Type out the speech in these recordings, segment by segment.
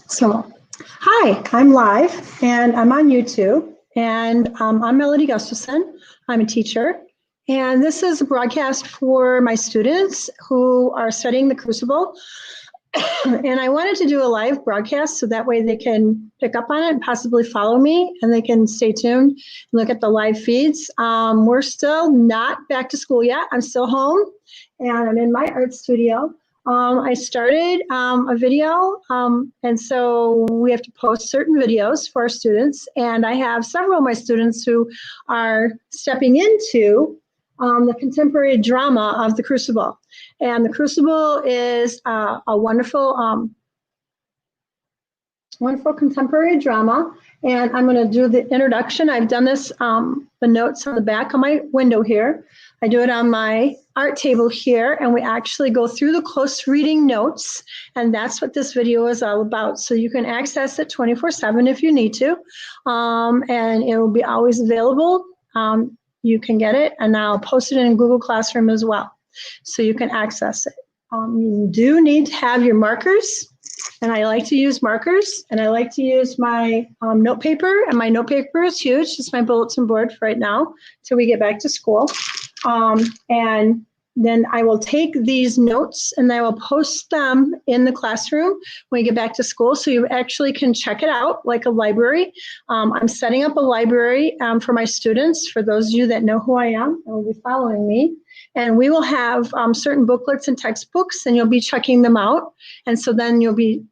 So, hi, I'm live and I'm on YouTube, and I'm Melody Gustafson. I'm a teacher, and this is a broadcast for my students who are studying the Crucible. And I wanted to do a live broadcast so that way they can pick up on it and possibly follow me, and they can stay tuned and look at the live feeds. We're still not back to school yet. I'm still home, and I'm in my art studio. I started a video, and so we have to post certain videos for our students, and I have several of my students who are stepping into the contemporary drama of the Crucible. And the Crucible is a wonderful, wonderful contemporary drama, and I'm going to do the introduction. I've done this, the notes on the back of my window here. I do it on my art table here, and we actually go through the close reading notes, and that's what this video is all about. So you can access it 24/7 if you need to, and it will be always available. You can get it, and I'll post it in Google Classroom as well, so you can access it. You do need to have your markers, and I like to use markers, and I like to use my note paper, and my note paper is huge. It's my bulletin board for right now till we get back to school. And then I will take these notes and I will post them in the classroom when we get back to school, so you actually can check it out like a library. I'm setting up a library for my students, for those of you that know who I am and will be following me. And we will have certain booklets and textbooks, and you'll be checking them out. And so then you'll be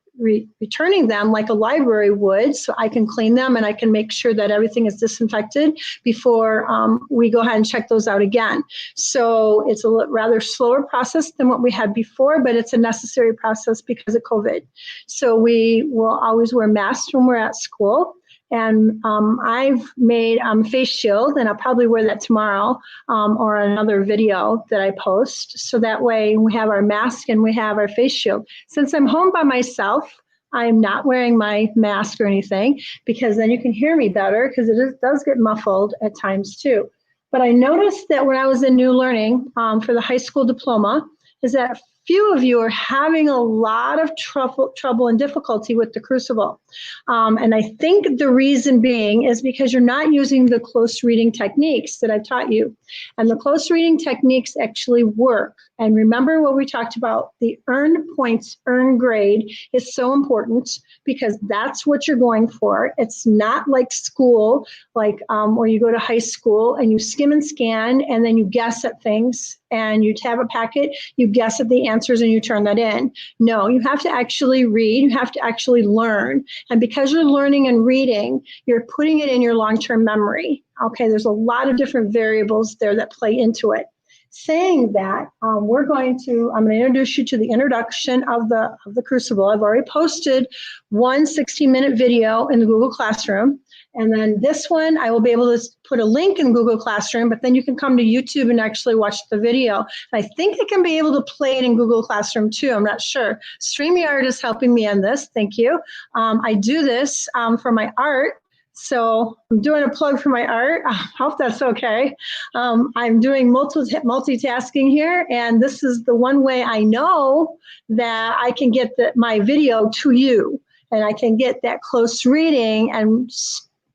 returning them like a library would, so I can clean them and I can make sure that everything is disinfected before we go ahead and check those out again. So it's a rather slower process than what we had before, but it's a necessary process because of COVID. So we will always wear masks when we're at school. And I've made face shield, and I'll probably wear that tomorrow or another video that I post. So that way we have our mask and we have our face shield. Since I'm home by myself, I'm not wearing my mask or anything, because then you can hear me better, because does get muffled at times too. But I noticed that when I was in New Learning for the high school diploma, is that few of you are having a lot of trouble and difficulty with the Crucible. And I think the reason being is because you're not using the close reading techniques that I've taught you. And the close reading techniques actually work. And remember what we talked about, the earned points, earned grade is so important, because that's what you're going for. It's not like school, like where you go to high school and you skim and scan and then you guess at things, and you have a packet, you guess at the answers and you turn that in. No, you have to actually read, you have to actually learn. And because you're learning and reading, you're putting it in your long-term memory. Okay, there's a lot of different variables there that play into it. Saying that, I'm going to introduce you to the introduction of the Crucible. I've already posted one 16-minute video in the Google Classroom. And then this one, I will be able to put a link in Google Classroom, but then you can come to YouTube and actually watch the video. And I think I can be able to play it in Google Classroom too. I'm not sure. StreamYard is helping me on this. Thank you. I do this for my art. So I'm doing a plug for my art. I hope that's okay. I'm doing multitasking here, and this is the one way I know that I can get my video to you, and I can get that close reading and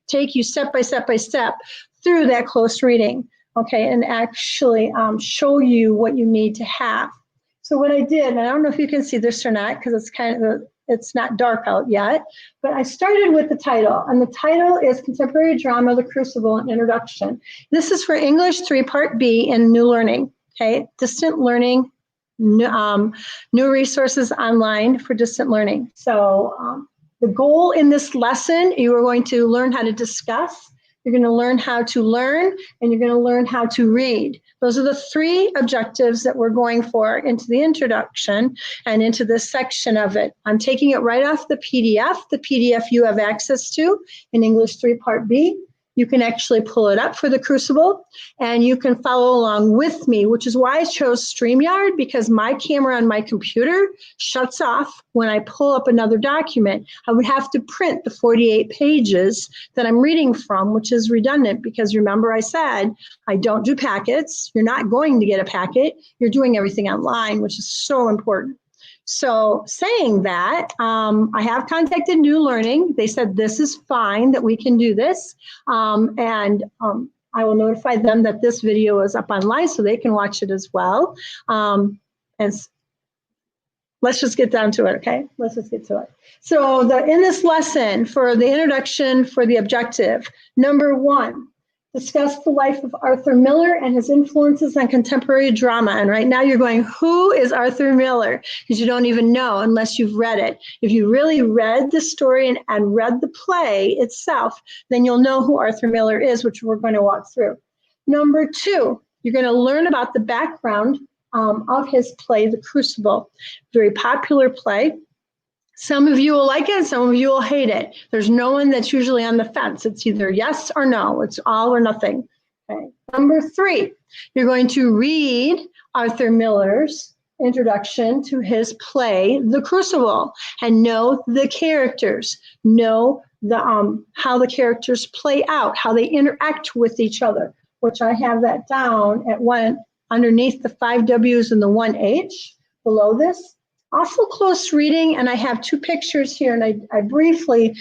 take you step by step through that close reading, okay, and actually show you what you need to have. So what I did, and I don't know if you can see this or not, because it's not dark out yet, but I started with the title, and the title is Contemporary Drama, The Crucible, an Introduction. This is for English 3 Part B in New Learning, okay, distant learning, new resources online for distant learning. So the goal in this lesson, you are going to learn how to discuss, you're going to learn how to learn, and you're going to learn how to read. Those are the 3 objectives that we're going for into the introduction and into this section of it. I'm taking it right off the PDF you have access to in English 3 Part B. You can actually pull it up for the Crucible, and you can follow along with me, which is why I chose StreamYard, because my camera on my computer shuts off when I pull up another document. I would have to print the 48 pages that I'm reading from, which is redundant, because remember I said I don't do packets. You're not going to get a packet. You're doing everything online, which is so important. So saying that, I have contacted New Learning. They said this is fine, that we can do this. And I will notify them that this video is up online so they can watch it as well. And let's just get down to it, okay? Let's just get to it. So in this lesson, for the introduction for the objective, number 1, discuss the life of Arthur Miller and his influences on contemporary drama. And right now you're going, who is Arthur Miller? Because you don't even know unless you've read it. If you really read the story and read the play itself, then you'll know who Arthur Miller is, which we're going to walk through. Number 2, you're going to learn about the background of his play, The Crucible. Very popular play. Some of you will like it, and some of you will hate it. There's no one that's usually on the fence. It's either yes or no. It's all or nothing. Okay. Number 3, you're going to read Arthur Miller's introduction to his play, The Crucible, and know the characters, know how the characters play out, how they interact with each other, which I have that down at underneath the 5 W's and the 1 H below this. Also close reading, and I have 2 pictures here, and I briefly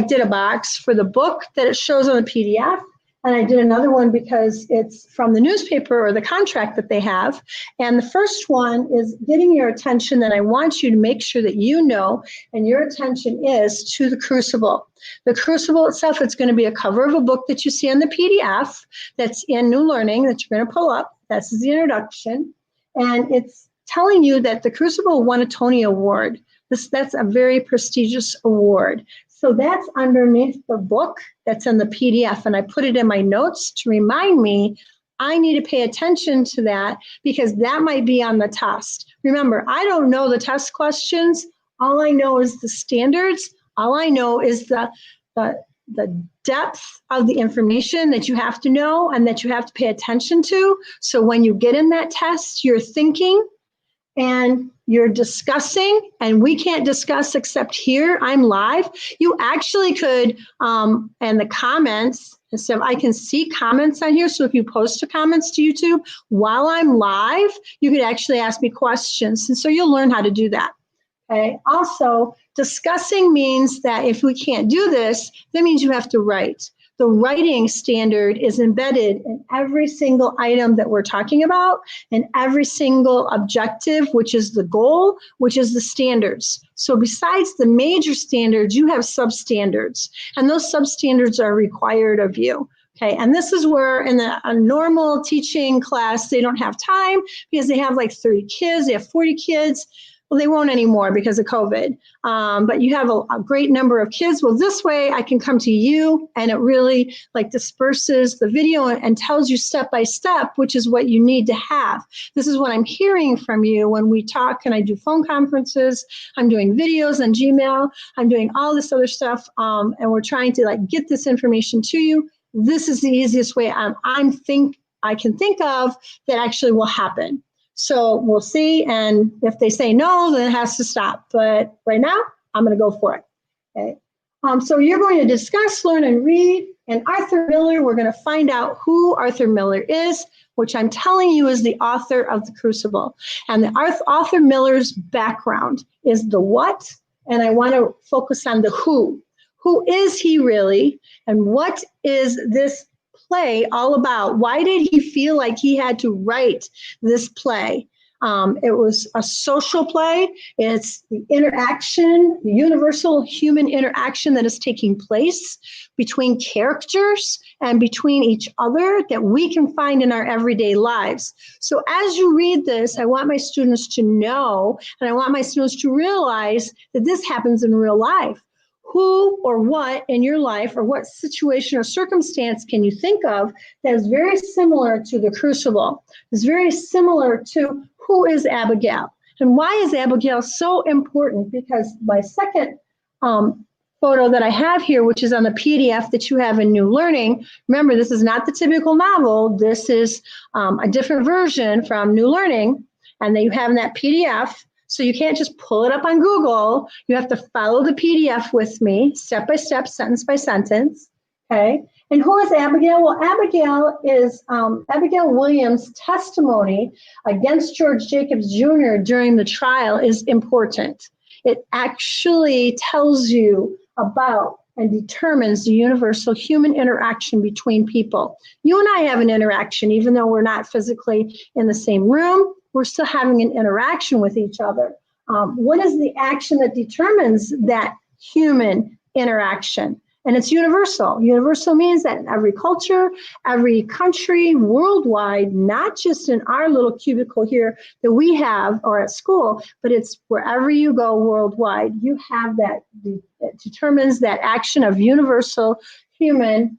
did a box for the book that it shows on the PDF, and I did another one because it's from the newspaper or the contract that they have. And the first one is getting your attention, that I want you to make sure that you know, and your attention is to The Crucible. The Crucible itself, it's going to be a cover of a book that you see on the PDF that's in New Learning that you're going to pull up. This is the introduction, and it's telling you that The Crucible won a Tony Award. That's a very prestigious award. So that's underneath the book that's in the PDF, and I put it in my notes to remind me I need to pay attention to that because that might be on the test. Remember, I don't know the test questions. All I know is the standards. All I know is the depth of the information that you have to know and that you have to pay attention to. So when you get in that test, you're thinking and you're discussing, and we can't discuss except here. I'm live. You actually could, and the comments, so I can see comments on here. So if you post the comments to YouTube while I'm live, you could actually ask me questions. And so you'll learn how to do that. Okay. Also, discussing means that if we can't do this, that means you have to write. The writing standard is embedded in every single item that we're talking about, and every single objective, which is the goal, which is the standards. So besides the major standards, you have substandards, and those substandards are required of you. Okay, and this is where in a normal teaching class, they don't have time because they have 30 kids, they have 40 kids. Well, they won't anymore because of COVID, but you have a great number of kids. Well, this way I can come to you, and it really disperses the video and tells you step by step, which is what you need to have. This is what I'm hearing from you when we talk, and I do phone conferences. I'm doing videos on Gmail. I'm doing all this other stuff, and we're trying to get this information to you. This is the easiest way I can think of that actually will happen. So we'll see, and if they say no, then it has to stop. But right now, I'm going to go for it. Okay. So you're going to discuss, learn, and read. And Arthur Miller, we're going to find out who Arthur Miller is, which I'm telling you is the author of The Crucible. And the Arthur Miller's background is the what, and I want to focus on the who. Who is he really, and what is this play all about? Why did he feel like he had to write this play? It was a social play. It's the interaction, the universal human interaction that is taking place between characters and between each other that we can find in our everyday lives. So as you read this, I want my students to know, and I want my students to realize that this happens in real life. Who or what in your life, or what situation or circumstance can you think of that is very similar to The Crucible? It's very similar to who is Abigail? And why is Abigail so important? Because my second photo that I have here, which is on the PDF that you have in New Learning, remember, this is not the typical novel. This is a different version from New Learning, and that you have in that PDF. So you can't just pull it up on Google. You have to follow the PDF with me, step by step, sentence by sentence. Okay. And who is Abigail? Well, Abigail is Abigail Williams' testimony against George Jacobs Jr. during the trial is important. It actually tells you about and determines the universal human interaction between people. You and I have an interaction, even though we're not physically in the same room, we're still having an interaction with each other. What is the action that determines that human interaction? And it's universal. Universal means that in every culture, every country, worldwide, not just in our little cubicle here that we have or at school, but it's wherever you go worldwide, you have that. It determines that action of universal human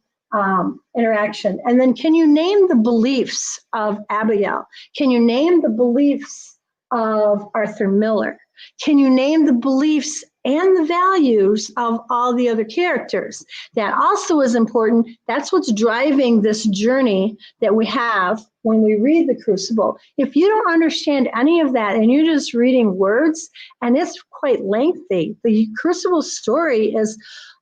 interaction. And then can you name the beliefs of Abigail? Can you name the beliefs of Arthur Miller? Can you name the beliefs and the values of all the other characters? That also is important. That's what's driving this journey that we have when we read the Crucible. If you don't understand any of that and you're just reading words, and it's quite lengthy, the Crucible story is,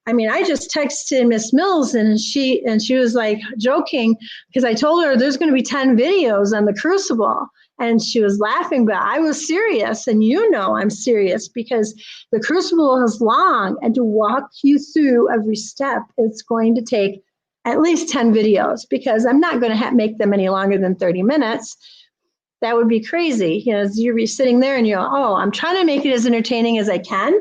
I mean, I just texted Miss Mills and she was like joking because I told her there's going to be 10 videos on the Crucible. And she was laughing, but I was serious. And you know I'm serious because the Crucible is long. And to walk you through every step, it's going to take at least 10 videos because I'm not going to make them any longer than 30 minutes. That would be crazy. You know, you'd be sitting there and you're, oh, I'm trying to make it as entertaining as I can.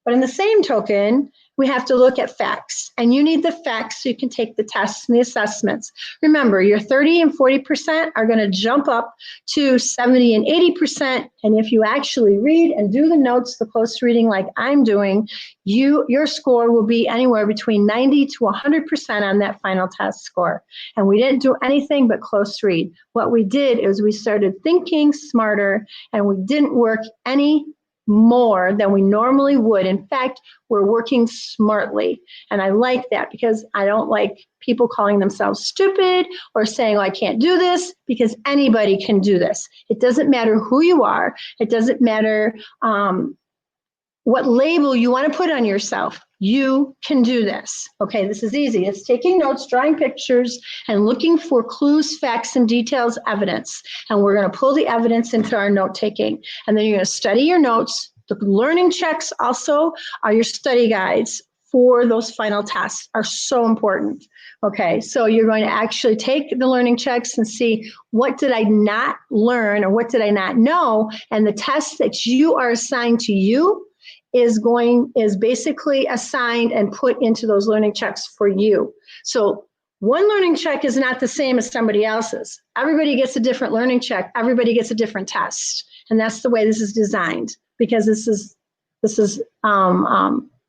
But in the same token, we have to look at facts, and you need the facts so you can take the tests and the assessments. Remember, your 30 and 40% are going to jump up to 70 and 80%. And if you actually read and do the notes, the close reading like I'm doing, your score will be anywhere between 90 to 100% on that final test score. And we didn't do anything but close read. What we did is we started thinking smarter, and we didn't work any more than we normally would. In fact, we're working smartly. And I like that because I don't like people calling themselves stupid or saying, oh, I can't do this, because anybody can do this. It doesn't matter who you are. It doesn't matter what label you want to put on yourself. You can do this. Okay, this is easy. It's taking notes, drawing pictures, and looking for clues, facts, and details, evidence. And we're going to pull the evidence into our note taking. And then you're going to study your notes. The learning checks also are your study guides for those final tests, are so important. Okay, so you're going to actually take the learning checks and see what did I not learn or what did I not know, and the tests that you are assigned to you is basically assigned and put into those learning checks for you. So one learning check is not the same as somebody else's. Everybody gets a different learning check. Everybody gets a different test. And that's the way this is designed, because this is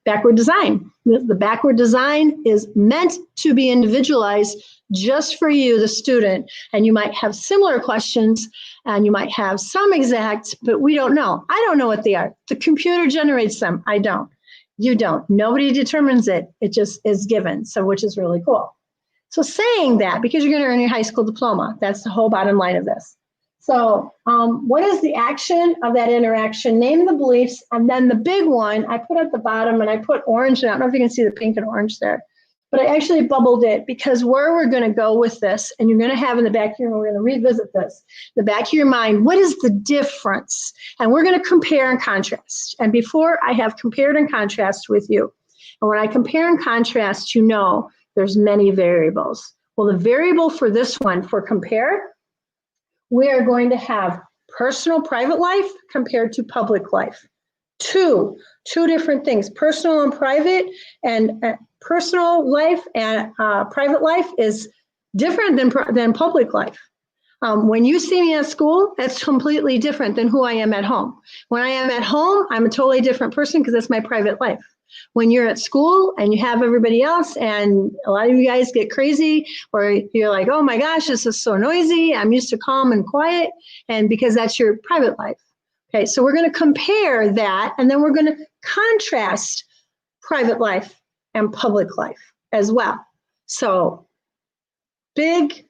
backward design. The backward design is meant to be individualized just for you, the student. And you might have similar questions and you might have some exact, but we don't know. I don't know what they are. The computer generates them. I don't. You don't. Nobody determines it. It just is given. So, which is really cool. So saying that, because you're going to earn your high school diploma, that's the whole bottom line of this. So what is the action of that interaction? Name the beliefs. And then the big one, I put at the bottom and I put orange. And I don't know if you can see the pink and orange there, but I actually bubbled it because where we're going to go with this, and you're going to have in the back of your mind, we're going to revisit this, the back of your mind, what is the difference? And we're going to compare and contrast. And before I have compared and contrast with you, and when I compare and contrast, you know, there's many variables. Well, the variable for this one, for compare, we are going to have personal private life compared to public life. Two different things, personal and private, and personal life and private life is different than public life. When you see me at school, that's completely different than who I am at home. When I am at home, I'm a totally different person because that's my private life. When you're at school and you have everybody else, and a lot of you guys get crazy, or you're like, oh my gosh, this is so noisy. I'm used to calm and quiet, and because that's your private life. Okay, so we're going to compare that, and then we're going to contrast private life and public life as well. So big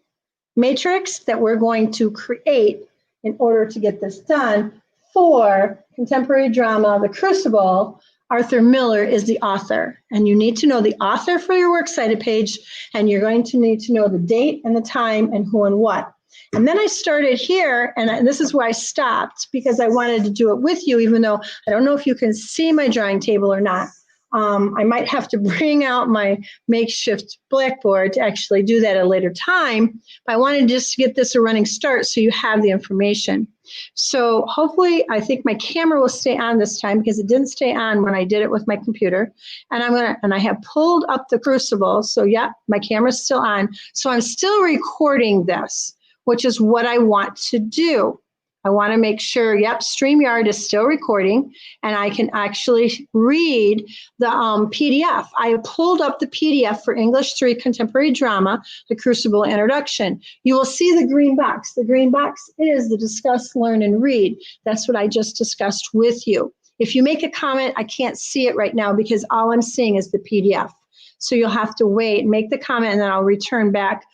matrix that we're going to create in order to get this done for contemporary drama, the Crucible, Arthur Miller is the author, and you need to know the author for your works cited page, and you're going to need to know the date and the time and who and what. And then I started here, and this is where I stopped because I wanted to do it with you, even though I don't know if you can see my drawing table or not. I might have to bring out my makeshift blackboard to actually do that at a later time, but I wanted just to get this a running start so you have the information. So hopefully, I think my camera will stay on this time because it didn't stay on when I did it with my computer. And I have pulled up the Crucible, so yeah, my camera's still on. So I'm still recording this, which is what I want to do. I want to make sure, yep, StreamYard is still recording, and I can actually read the PDF. I pulled up the PDF for English 3 Contemporary Drama, the Crucible Introduction. You will see the green box. The green box is the Discuss, Learn, and Read. That's what I just discussed with you. If you make a comment, I can't see it right now because all I'm seeing is the PDF. So you'll have to wait, make the comment, and then I'll return back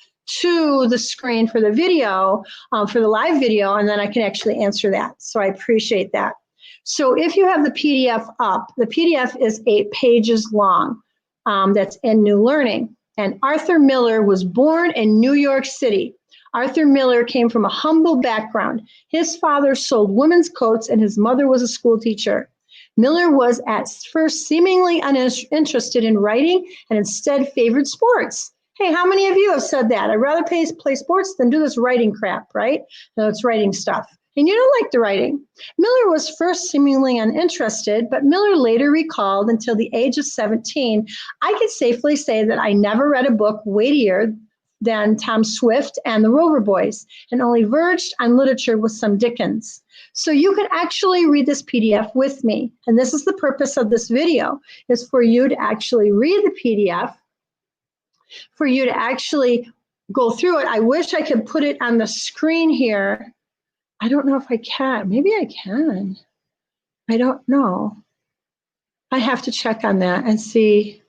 to the screen for the video, for the live video, and then I can actually answer that. So I appreciate that. So if you have the PDF up, the PDF is 8 pages long. That's in New Learning. And Arthur Miller was born in New York City. Arthur Miller came from a humble background. His father sold women's coats and his mother was a school teacher. Miller was at first seemingly uninterested in writing and instead favored sports. Hey, how many of you have said that? I'd rather play sports than do this writing crap, right? No, it's writing stuff. And you don't like the writing. Miller was first seemingly uninterested, but Miller later recalled until the age of 17, I could safely say that I never read a book weightier than Tom Swift and the Rover Boys, and only verged on literature with some Dickens. So you can actually read this PDF with me. And this is the purpose of this video, is for you to actually read the PDF, for you to actually go through it. I wish I could put it on the screen here. I don't know if I can. Maybe I can. I don't know. I have to check on that and see.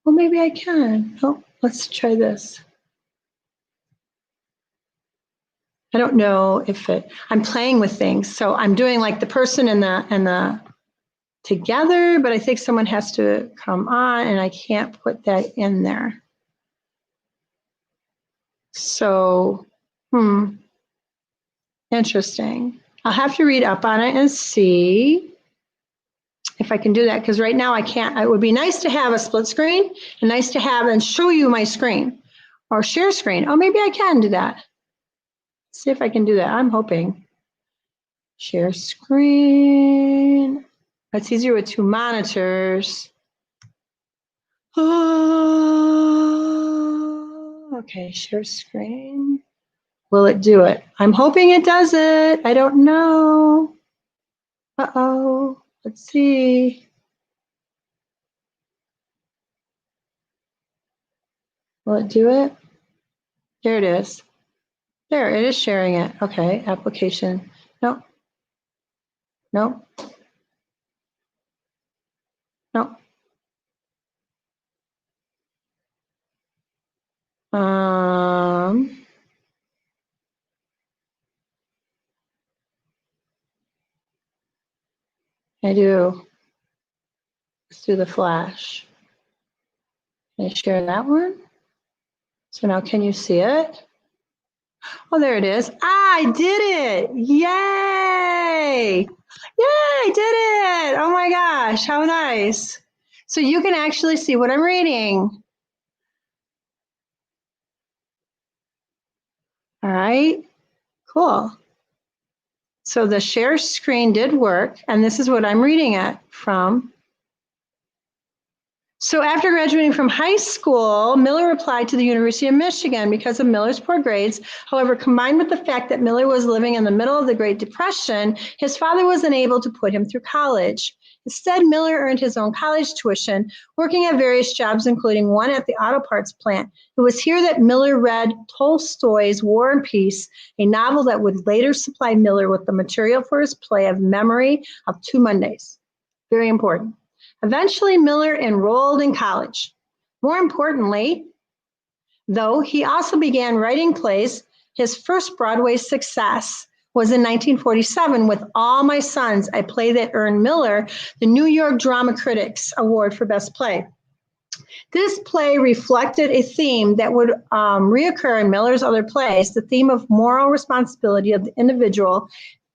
Well, maybe I can. Oh, let's try this. I don't know if I'm playing with things. So I'm doing like the person and the together, but I think someone has to come on and I can't put that in there. So, interesting. I'll have to read up on it and see if I can do that, because right now I can't. It would be nice to have a split screen and nice to have and show you my screen or share screen. Oh, maybe I can do that. See if I can do that. I'm hoping. Share screen. It's easier with 2 monitors. Oh, okay, share screen. Will it do it? I'm hoping it does it. I don't know. Uh-oh. Let's see. Will it do it? There it is. There, it is sharing it. Okay, application. Nope. Nope. Nope. I do. Let's do the flash. Can I share that one? So now can you see it? Oh, there it is. Ah, I did it. Yay. Yay, I did it. Oh my gosh, how nice. So you can actually see what I'm reading. All right, cool. So the share screen did work, and this is what I'm reading it from. So after graduating from high school, Miller applied to the University of Michigan because of Miller's poor grades. However, combined with the fact that Miller was living in the middle of the Great Depression, his father was unable to put him through college. Instead, Miller earned his own college tuition, working at various jobs, including one at the auto parts plant. It was here that Miller read Tolstoy's War and Peace, a novel that would later supply Miller with the material for his play of Memory of Two Mondays. Very important. Eventually, Miller enrolled in college. More importantly, though, he also began writing plays. His first Broadway success was in 1947. With all my sons, a play that earned Miller the New York Drama Critics Award for Best Play. This play reflected a theme that would reoccur in Miller's other plays, the theme of moral responsibility of the individual,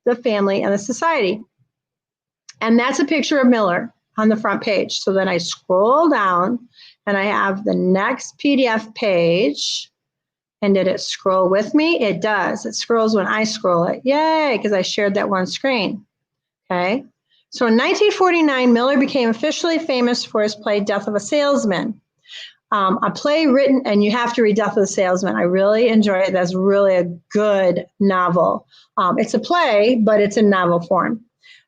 the family, and the society. And that's a picture of Miller on the front page. So then I scroll down and I have the next PDF page. And did it scroll with me? It does. It scrolls when I scroll it. Yay, because I shared that one screen. Okay. So in 1949, Miller became officially famous for his play Death of a Salesman. A play written, and you have to read Death of the Salesman. I really enjoy it. That's really a good novel. It's a play, but it's in novel form.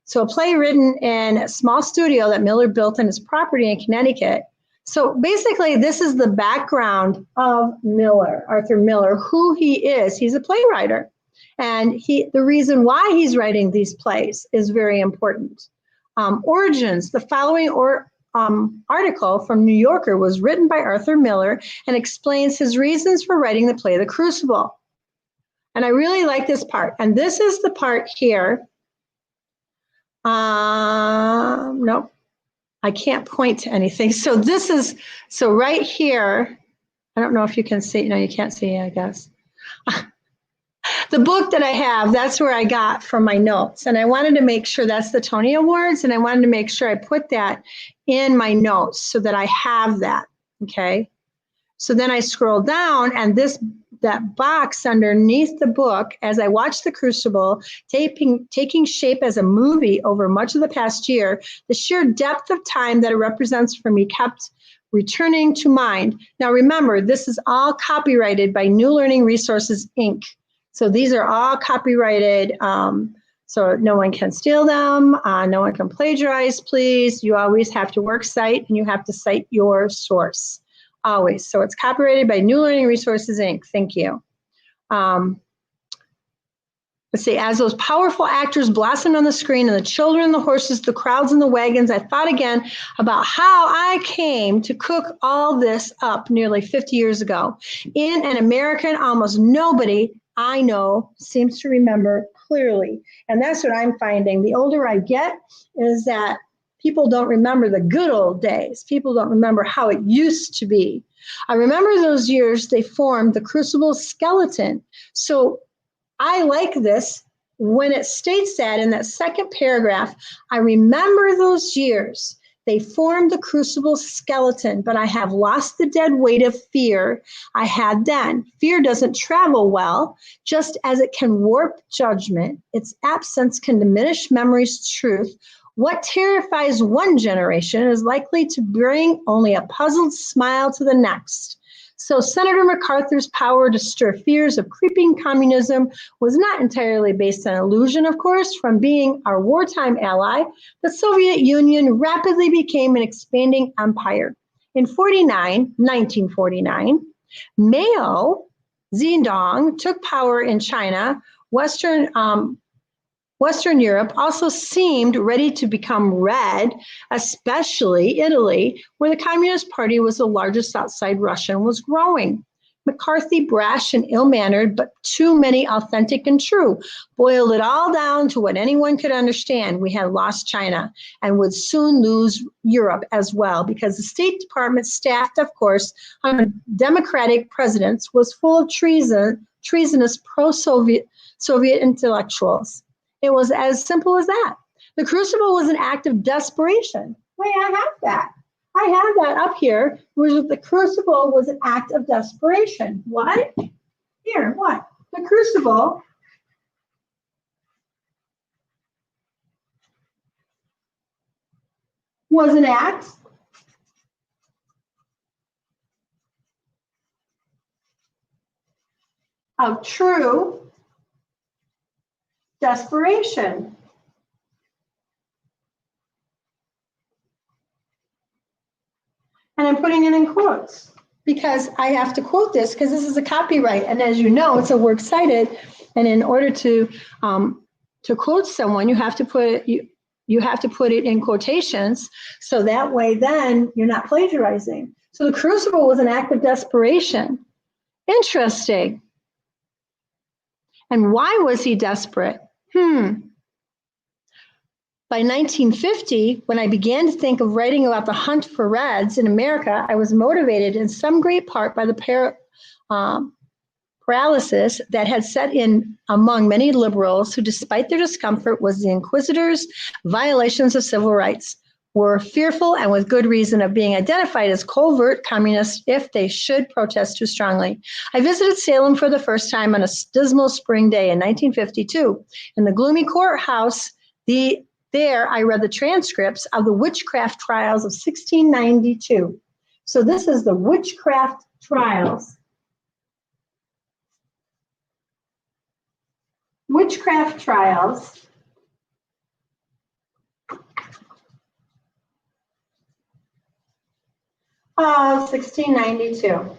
So a play written in a small studio that Miller built on his property in Connecticut. So basically, this is the background of Miller, Arthur Miller, who he is. He's a playwright. And the reason why he's writing these plays is very important. Origins, the following article from New Yorker was written by Arthur Miller and explains his reasons for writing the play The Crucible. And I really like this part. And this is the part here. Nope, I can't point to anything. So right here, I don't know if you can see. No, you can't see, I guess. The book that I have, that's where I got from my notes. And I wanted to make sure that's the Tony Awards. And I wanted to make sure I put that in my notes so that I have that, okay? So then I scroll down and that box underneath the book, as I watched The Crucible taking shape as a movie over much of the past year, the sheer depth of time that it represents for me kept returning to mind. Now remember, this is all copyrighted by New Learning Resources, Inc. So these are all copyrighted, so no one can steal them, no one can plagiarize, please. You always have to work cite and you have to cite your source, always. So it's copyrighted by New Learning Resources, Inc. Thank you. Let's see, as those powerful actors blossomed on the screen and the children, the horses, the crowds, and the wagons, I thought again about how I came to cook all this up nearly 50 years ago. In an American, almost nobody I know seems to remember clearly. And that's what I'm finding. The older I get is that people don't remember the good old days. People don't remember how it used to be. I remember those years they formed the Crucible skeleton. So I like this when it states that in that second paragraph. I remember those years. They formed the Crucible skeleton, but I have lost the dead weight of fear I had then. Fear doesn't travel well, just as it can warp judgment. Its absence can diminish memory's truth. What terrifies one generation is likely to bring only a puzzled smile to the next. So Senator MacArthur's power to stir fears of creeping communism was not entirely based on illusion, of course. From being our wartime ally, the Soviet Union rapidly became an expanding empire. In 1949, Mao Zedong took power in China. Western Europe also seemed ready to become red, especially Italy, where the Communist Party was the largest outside Russia and was growing. McCarthy, brash and ill-mannered, but too many authentic and true, boiled it all down to what anyone could understand. We had lost China and would soon lose Europe as well, because the State Department, staffed, of course, under Democratic presidents, was full of treasonous pro-Soviet intellectuals. It was as simple as that. The Crucible was an act of desperation. Wait, I have that. I have that up here, where the Crucible was an act of desperation. What? Here, what? The Crucible was an act of true desperation. And I'm putting it in quotes because I have to quote this because this is a copyright. And as you know, it's a works cited. And in order to quote someone, you have to put it in quotations. So that way, then you're not plagiarizing. So the Crucible was an act of desperation. Interesting. And why was he desperate? By 1950, when I began to think of writing about the hunt for reds in America, I was motivated in some great part by the paralysis that had set in among many liberals who, despite their discomfort, was the inquisitors' violations of civil rights, were fearful and with good reason of being identified as covert communists if they should protest too strongly. I visited Salem for the first time on a dismal spring day in 1952. In the gloomy courthouse, there I read the transcripts of the witchcraft trials of 1692. So this is the witchcraft trials. Witchcraft trials of 1692.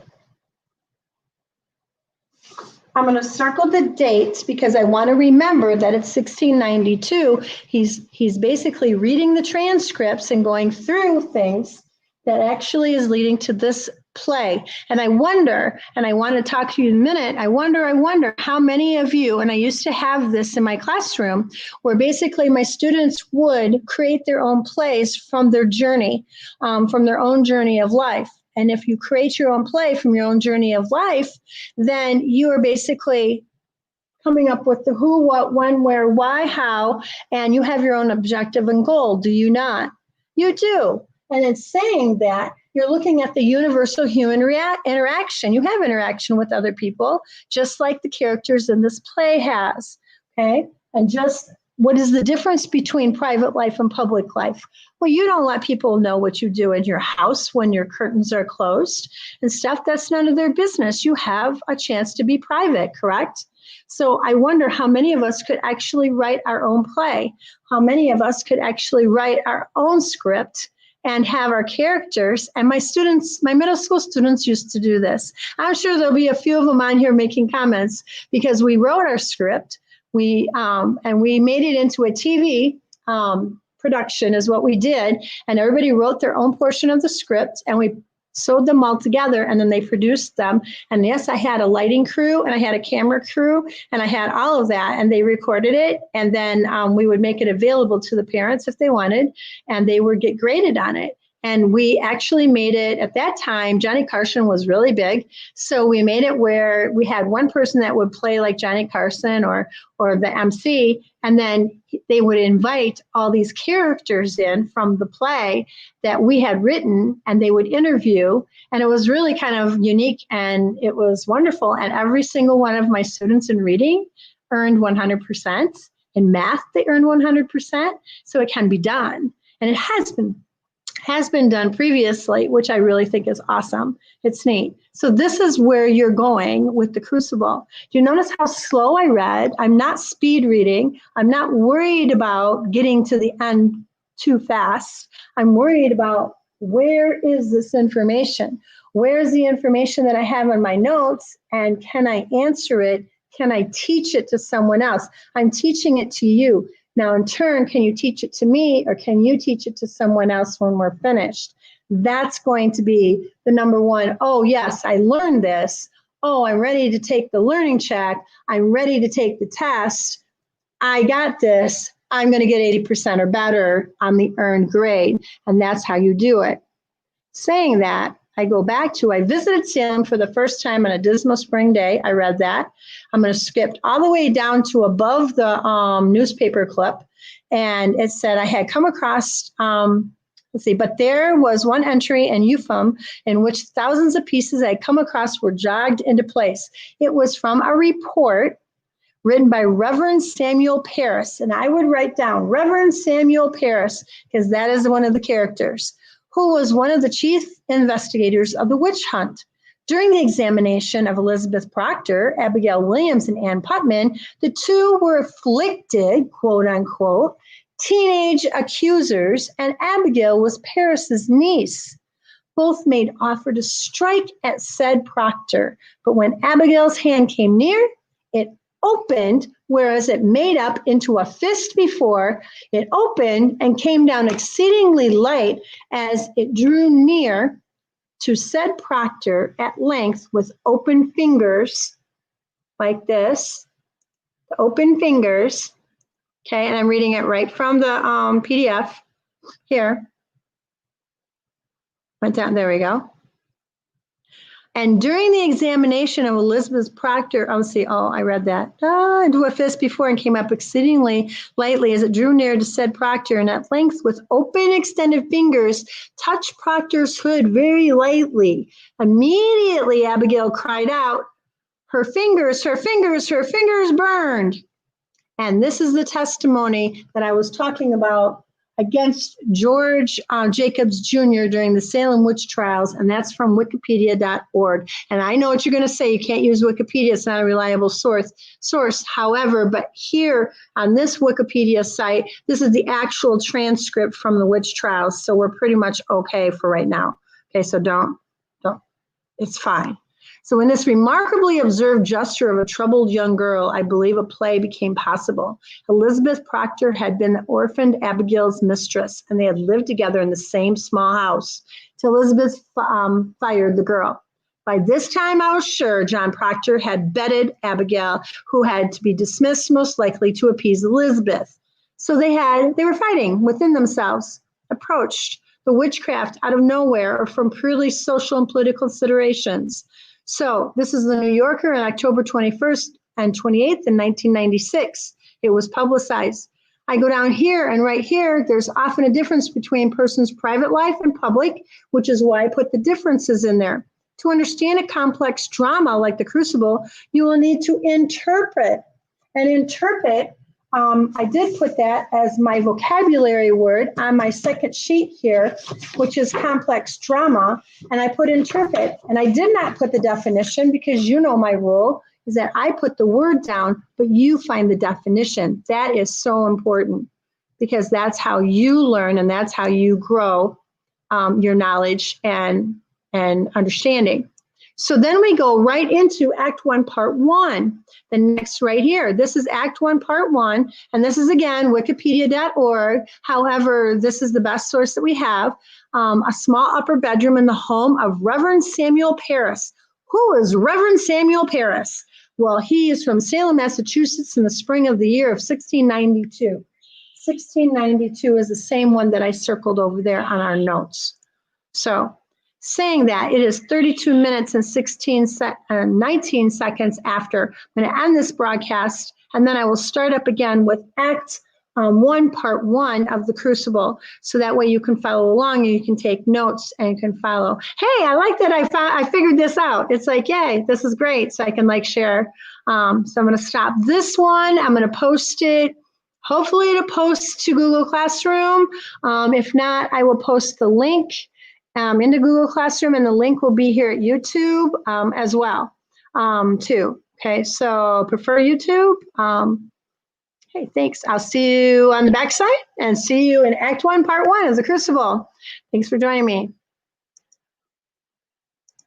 I'm going to circle the dates because I want to remember that it's 1692. He's basically reading the transcripts and going through things that actually is leading to this play. And I wonder, and I want to talk to you in a minute, I wonder how many of you, and I used to have this in my classroom, where basically my students would create their own plays from their journey, from their own journey of life. And if you create your own play from your own journey of life, then you are basically coming up with the who, what, when, where, why, how, and you have your own objective and goal, do you not? You do. And it's saying that you're looking at the universal human interaction. You have interaction with other people, just like the characters in this play has, okay? And just what is the difference between private life and public life? Well, you don't let people know what you do in your house when your curtains are closed and stuff. That's none of their business. You have a chance to be private, correct? So I wonder how many of us could actually write our own play, how many of us could actually write our own script and have our characters. And my students, my middle school students used to do this. I'm sure there'll be a few of them on here making comments because we wrote our script. And we made it into a TV production is what we did. And everybody wrote their own portion of the script and we sewed them all together and then they produced them. And yes, I had a lighting crew and I had a camera crew and I had all of that and they recorded it. And then we would make it available to the parents if they wanted and they would get graded on it. And we actually made it at that time, Johnny Carson was really big. So we made it where we had one person that would play like Johnny Carson or the MC, and then they would invite all these characters in from the play that we had written and they would interview. And it was really kind of unique and it was wonderful. And every single one of my students in reading earned 100%. In math, they earned 100%. So it can be done. And it has been done previously, which I really think is awesome. It's neat. So this is where you're going with the Crucible. Do you notice how slow I read? I'm not speed reading. I'm not worried about getting to the end too fast. I'm worried about where is this information? Where's the information that I have in my notes? And can I answer it? Can I teach it to someone else? I'm teaching it to you. Now, in turn, can you teach it to me or can you teach it to someone else when we're finished? That's going to be the number one. Oh, yes, I learned this. Oh, I'm ready to take the learning check. I'm ready to take the test. I got this. I'm going to get 80% or better on the earned grade. And that's how you do it. Saying that, I go back to, I visited Salem for the first time on a dismal spring day. I read that. I'm going to skip all the way down to above the newspaper clip. And it said I had come across, but there was one entry in Euphem in which thousands of pieces I had come across were jogged into place. It was from a report written by Reverend Samuel Parris. And I would write down Reverend Samuel Parris because that is one of the characters, who was one of the chief investigators of the witch hunt. During the examination of Elizabeth Proctor, Abigail Williams, and Ann Putman, the two were afflicted, quote unquote, teenage accusers, and Abigail was Parris's niece. Both made offer to strike at said Proctor, but when Abigail's hand came near, it opened, whereas it made up into a fist before, it opened and came down exceedingly light as it drew near to said Proctor at length with open fingers like this, the open fingers. Okay, and I'm reading it right from the PDF here. Went down, there we go. And during the examination of Elizabeth Proctor, I read that. Do a fist before and came up exceedingly lightly as it drew near to said Proctor, and at length with open extended fingers touched Proctor's hood very lightly. Immediately Abigail cried out, her fingers, her fingers, her fingers burned. And this is the testimony that I was talking about against George Jacobs Jr. during the Salem witch trials, and that's from wikipedia.org. And I know what you're going to say, you can't use Wikipedia, it's not a reliable source. However, but here on this Wikipedia site, this is the actual transcript from the witch trials, so we're pretty much okay for right now. Okay, so don't, it's fine. So in this remarkably observed gesture of a troubled young girl, I believe a play became possible. Elizabeth Proctor had been the orphaned Abigail's mistress, and they had lived together in the same small house till Elizabeth fired the girl. By this time, I was sure John Proctor had bedded Abigail, who had to be dismissed most likely to appease Elizabeth. So they were fighting within themselves, approached the witchcraft out of nowhere or from purely social and political considerations. So this is the New Yorker on October 21st and 28th in 1996. It was publicized. I go down here, and right here, there's often a difference between a person's private life and public, which is why I put the differences in there. To understand a complex drama like the Crucible, you will need to interpret. And interpret, I did put that as my vocabulary word on my second sheet here, which is complex drama, and I put interpret. And I did not put the definition because you know my rule is that I put the word down, but you find the definition. That is so important because that's how you learn and that's how you grow your knowledge and understanding. So then we go right into Act 1, Part 1. The next right here. This is Act 1, Part 1, and this is, again, wikipedia.org. However, this is the best source that we have. A small upper bedroom in the home of Reverend Samuel Parris. Who is Reverend Samuel Parris? Well, he is from Salem, Massachusetts in the spring of the year of 1692. 1692 is the same one that I circled over there on our notes. So, saying that, it is 32 minutes and 19 seconds after. I'm going to end this broadcast, and then I will start up again with Act 1, Part 1 of the Crucible, so that way you can follow along and you can take notes and you can follow. Hey, I like that I figured this out. It's like, yay, this is great, so I can share. So I'm going to stop this one. I'm going to post it. Hopefully it'll post to Google Classroom. If not, I will post the link into Google Classroom, and the link will be here at YouTube as well, too. Okay, so prefer YouTube. Hey, thanks. I'll see you on the backside and see you in Act 1, Part 1 of the Crucible. Thanks for joining me.